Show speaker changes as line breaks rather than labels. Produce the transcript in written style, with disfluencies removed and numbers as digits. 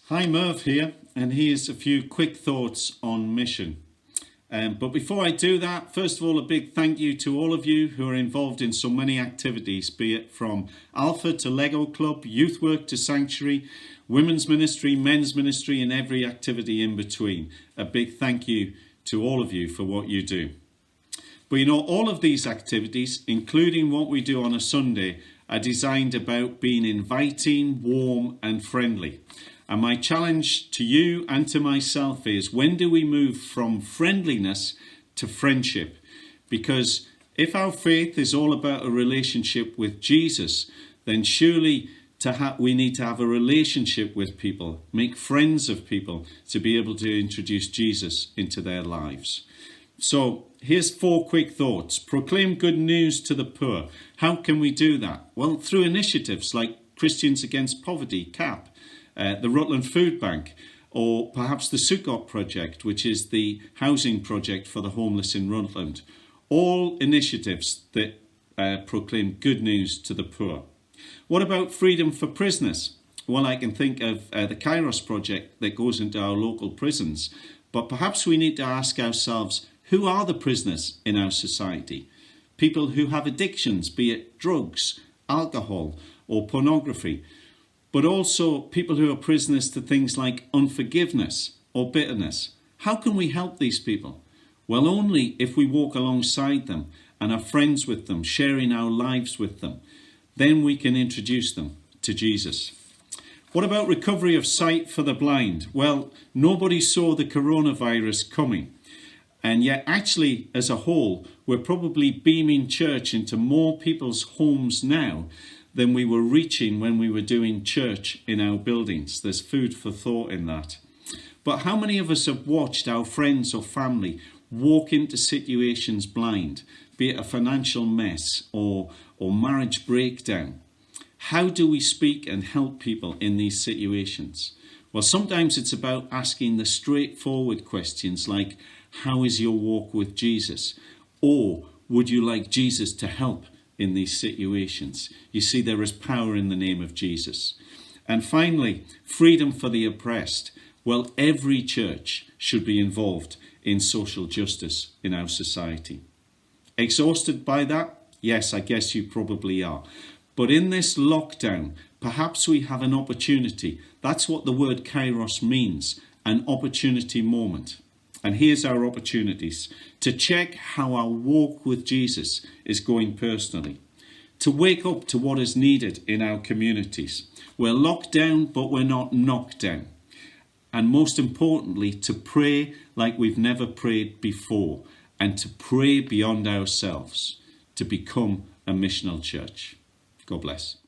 Hi, Merv here, and here's a few quick thoughts on mission. But before I do that, first of all, a big thank you to all of you who are involved in so many activities, be it from Alpha to Lego Club, youth work to Sanctuary, women's ministry, men's ministry, and every activity in between. A big thank you to all of you for what you do. But you know, all of these activities, including what we do on a Sunday, are designed about being inviting, warm, and friendly. And my challenge to you and to myself is, when do we move from friendliness to friendship? Because if our faith is all about a relationship with Jesus, then surely we need to have a relationship with people, make friends of people to be able to introduce Jesus into their lives. So here's 4 quick thoughts. Proclaim good news to the poor. How can we do that? Well, through initiatives like Christians Against Poverty, CAP, the Rutland Food Bank, or perhaps the Sukkot Project, which is the housing project for the homeless in Rutland. All initiatives that proclaim good news to the poor. What about freedom for prisoners? Well, I can think of the Kairos Project that goes into our local prisons, but perhaps we need to ask ourselves, who are the prisoners in our society? People who have addictions, be it drugs, alcohol, or pornography. But also people who are prisoners to things like unforgiveness or bitterness. How can we help these people? Well, only if we walk alongside them and are friends with them, sharing our lives with them. Then we can introduce them to Jesus. What about recovery of sight for the blind? Well, nobody saw the coronavirus coming. And yet, actually, as a whole, we're probably beaming church into more people's homes now than we were reaching when we were doing church in our buildings. There's food for thought in that. But how many of us have watched our friends or family walk into situations blind, be it a financial mess or marriage breakdown? How do we speak and help people in these situations? Well, sometimes it's about asking the straightforward questions like, how is your walk with Jesus? Or would you like Jesus to help in these situations? You see, there is power in the name of Jesus. And finally, freedom for the oppressed. Well, every church should be involved in social justice in our society. Exhausted by that? Yes, I guess you probably are. But in this lockdown, perhaps we have an opportunity. That's what the word kairos means, an opportunity moment. And here's our opportunities: to check how our walk with Jesus is going personally, to wake up to what is needed in our communities. We're locked down, but we're not knocked down. And most importantly, to pray like we've never prayed before, and to pray beyond ourselves, to become a missional church. God bless.